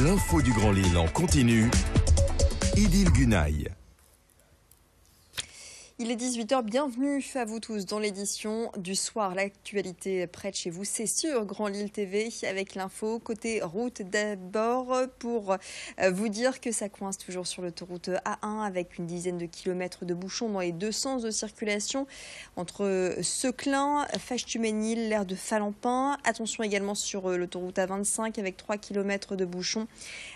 L'info du Grand Lille en continu. Idil Gunaï. Il est 18h, bienvenue à vous tous dans l'édition du soir. L'actualité près de chez vous, c'est sur Grand Lille TV avec l'info côté route d'abord pour vous dire que ça coince toujours sur l'autoroute A1 avec une dizaine de kilomètres de bouchons dans les deux sens de circulation entre Seclin, Fâche-Tuménil, l'aire de Falampin. Attention également sur l'autoroute A25 avec 3 kilomètres de bouchons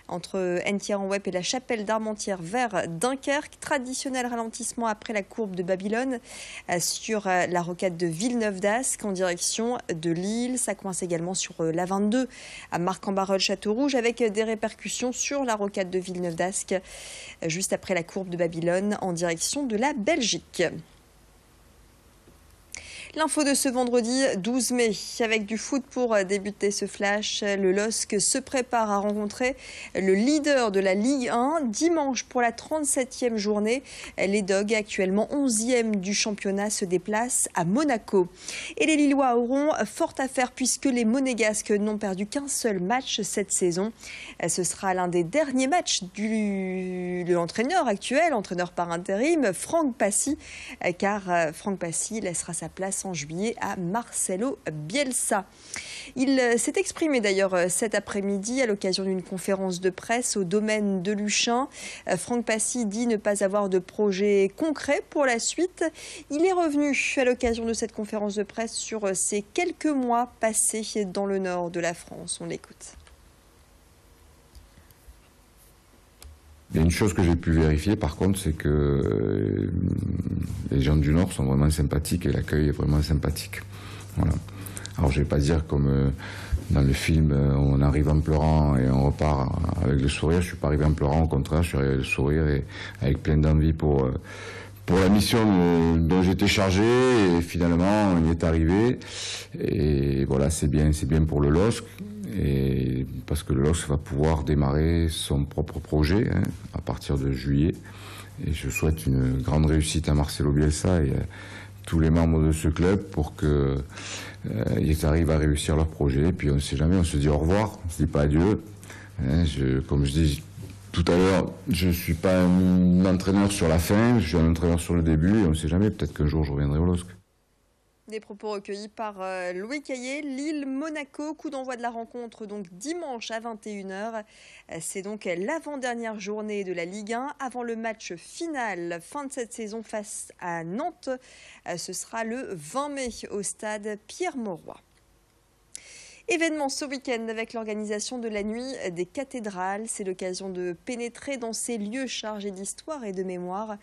entre Entière-en-Wep et la Chapelle d'Armentières vers Dunkerque. Traditionnel ralentissement après la courbe de Babylone sur la rocade de Villeneuve-d'Ascq en direction de Lille. Ça coince également sur la 22 à Marc-en-Barœul-Châteaurouge avec des répercussions sur la rocade de Villeneuve-d'Ascq juste après la courbe de Babylone en direction de la Belgique. L'info de ce vendredi 12 mai, avec du foot pour débuter ce flash. Le LOSC se prépare à rencontrer le leader de la Ligue 1 dimanche pour la 37e journée. Les Dogs, actuellement 11e du championnat, se déplacent à Monaco. Et les Lillois auront fort à faire puisque les Monégasques n'ont perdu qu'un seul match cette saison. Ce sera l'un des derniers matchs de l'entraîneur actuel, entraîneur par intérim, Franck Passy, car Franck Passy laissera sa place en juillet à Marcelo Bielsa. Il s'est exprimé d'ailleurs cet après-midi à l'occasion d'une conférence de presse au domaine de Luchin. Franck Passy dit ne pas avoir de projet concret pour la suite. Il est revenu à l'occasion de cette conférence de presse sur ces quelques mois passés dans le nord de la France. On l'écoute. Il y a une chose que j'ai pu vérifier par contre, c'est que les gens du Nord sont vraiment sympathiques et l'accueil est vraiment sympathique. Voilà. Alors je ne vais pas dire comme dans le film, on arrive en pleurant et on repart avec le sourire. Je ne suis pas arrivé en pleurant, au contraire, je suis arrivé avec le sourire et avec plein d'envie pour la mission dont j'étais chargé, et finalement on y est arrivé. Et voilà, c'est bien pour le LOSC. Et parce que le LOSC va pouvoir démarrer son propre projet à partir de juillet. Et je souhaite une grande réussite à Marcelo Bielsa et à tous les membres de ce club pour qu'ils arrivent à réussir leur projet. Et puis on ne sait jamais, on se dit au revoir, on ne se dit pas adieu. Comme je dis tout à l'heure, je ne suis pas un entraîneur sur la fin, je suis un entraîneur sur le début et on ne sait jamais, peut-être qu'un jour je reviendrai au LOSC. Des propos recueillis par Louis Caillé. Lille-Monaco, coup d'envoi de la rencontre donc dimanche à 21h. C'est donc l'avant-dernière journée de la Ligue 1 avant le match final, fin de cette saison face à Nantes. Ce sera le 20 mai au stade Pierre-Mauroy. Événement ce week-end avec l'organisation de la nuit des cathédrales. C'est l'occasion de pénétrer dans ces lieux chargés d'histoire et de mémoire,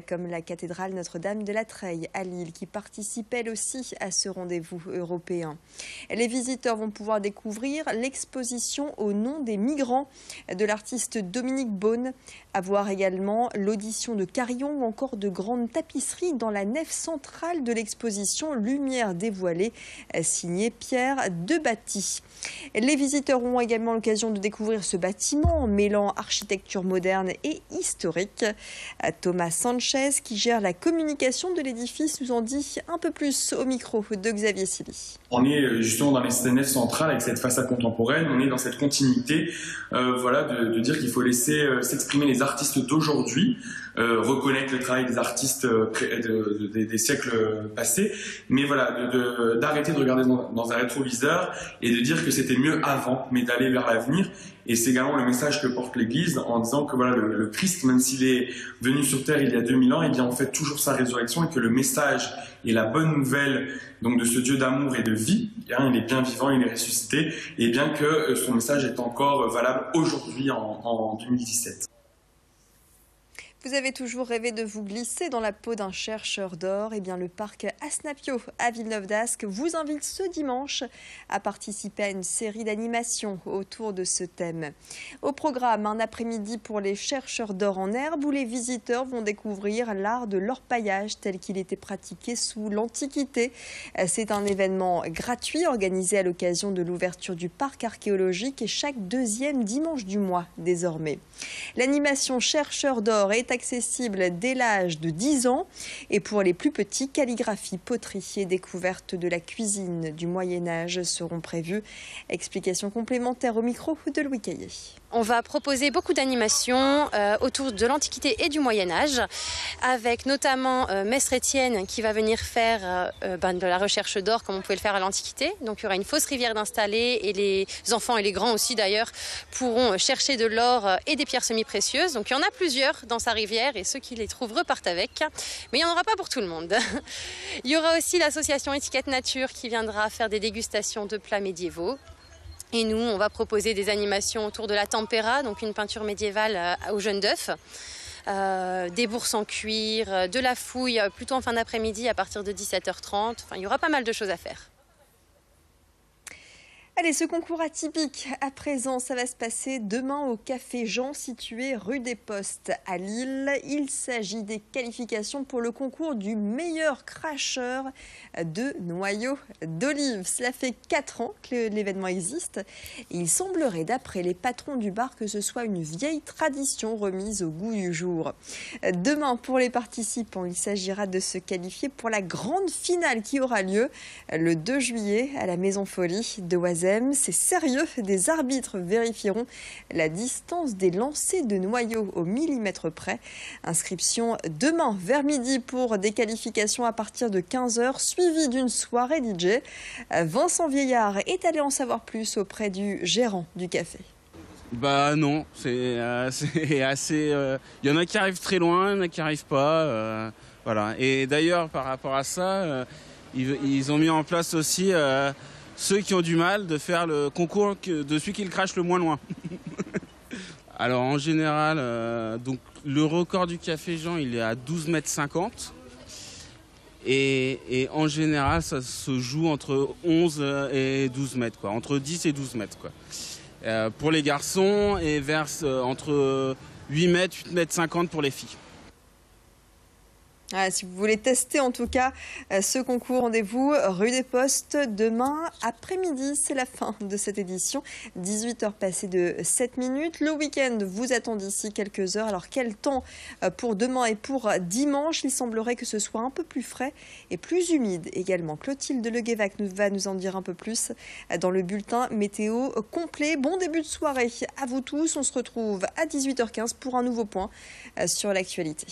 comme la cathédrale Notre-Dame de la Treille à Lille, qui participe elle aussi à ce rendez-vous européen. Les visiteurs vont pouvoir découvrir l'exposition au nom des migrants de l'artiste Dominique Beaune, à voir également l'audition de Carillon ou encore de grandes tapisseries dans la nef centrale de l'exposition Lumière dévoilée, signée Pierre Debatty. Les visiteurs auront également l'occasion de découvrir ce bâtiment mêlant architecture moderne et historique. Thomas Sanchez, qui gère la communication de l'édifice, nous en dit un peu plus au micro de Xavier Silly. On est justement dans les nefs centrales avec cette façade contemporaine, on est dans cette continuité de dire qu'il faut laisser s'exprimer les artistes d'aujourd'hui, reconnaître le travail des artistes des siècles passés, mais voilà, d'arrêter de regarder dans un rétroviseur et de dire que c'était mieux avant, mais d'aller vers l'avenir. Et c'est également le message que porte l'Église en disant que voilà, le Christ, même s'il est venu sur terre il y a 2000 ans, eh bien on fait toujours sa résurrection et que le message et la bonne nouvelle donc de ce Dieu d'amour et de vie, il est bien vivant, il est ressuscité, et bien que son message est encore valable aujourd'hui en 2017. Vous avez toujours rêvé de vous glisser dans la peau d'un chercheur d'or? Eh bien, le parc Asnapio à Villeneuve-d'Ascq vous invite ce dimanche à participer à une série d'animations autour de ce thème. Au programme, un après-midi pour les chercheurs d'or en herbe où les visiteurs vont découvrir l'art de l'orpaillage tel qu'il était pratiqué sous l'Antiquité. C'est un événement gratuit organisé à l'occasion de l'ouverture du parc archéologique et chaque deuxième dimanche du mois désormais. L'animation chercheurs d'or est accessibles dès l'âge de 10 ans. Et pour les plus petits, calligraphie, poterie et découverte de la cuisine du Moyen-Âge seront prévues. Explication complémentaire au micro de Louis Caillé. On va proposer beaucoup d'animations autour de l'Antiquité et du Moyen-Âge, avec notamment Maître Étienne qui va venir faire de la recherche d'or comme on pouvait le faire à l'Antiquité. Donc il y aura une fausse rivière d'installer et les enfants et les grands aussi d'ailleurs pourront chercher de l'or et des pierres semi-précieuses. Donc il y en a plusieurs dans sa rivière et ceux qui les trouvent repartent avec. Mais il n'y en aura pas pour tout le monde. Il y aura aussi l'association Étiquette Nature qui viendra faire des dégustations de plats médiévaux. Et nous, on va proposer des animations autour de la tempera, donc une peinture médiévale au jaune d'œuf, des bourses en cuir, de la fouille plutôt en fin d'après-midi à partir de 17h30. Enfin, il y aura pas mal de choses à faire. Allez, ce concours atypique, à présent, ça va se passer demain au Café Jean, situé rue des Postes à Lille. Il s'agit des qualifications pour le concours du meilleur cracheur de noyaux d'olive. Cela fait 4 ans que l'événement existe. Et il semblerait, d'après les patrons du bar, que ce soit une vieille tradition remise au goût du jour. Demain, pour les participants, il s'agira de se qualifier pour la grande finale qui aura lieu le 2 juillet à la Maison Folie de Oisem. C'est sérieux, des arbitres vérifieront la distance des lancers de noyaux au millimètre près. Inscription demain vers midi pour des qualifications à partir de 15h, suivi d'une soirée DJ. Vincent Vieillard est allé en savoir plus auprès du gérant du café. Bah non, c'est assez... Il y en a qui arrivent très loin, il y en a qui n'arrivent pas. Voilà. Et d'ailleurs, par rapport à ça, ils ont mis en place aussi... ceux qui ont du mal de faire le concours de celui qui le crache le moins loin. Alors en général, donc, le record du Café Jean, il est à 12,50 m. Et en général, ça se joue entre 11 et 12 mètres, quoi, entre 10 et 12 mètres. Quoi. Pour les garçons, et entre 8 mètres, 8,50 m pour les filles. Si vous voulez tester en tout cas ce concours, rendez-vous rue des Postes demain après-midi. C'est la fin de cette édition. 18h passées de 7 minutes. Le week-end vous attend d'ici quelques heures. Alors quel temps pour demain et pour dimanche? Il semblerait que ce soit un peu plus frais et plus humide également. Clotilde Leguévac va nous en dire un peu plus dans le bulletin météo complet. Bon début de soirée à vous tous. On se retrouve à 18h15 pour un nouveau point sur l'actualité.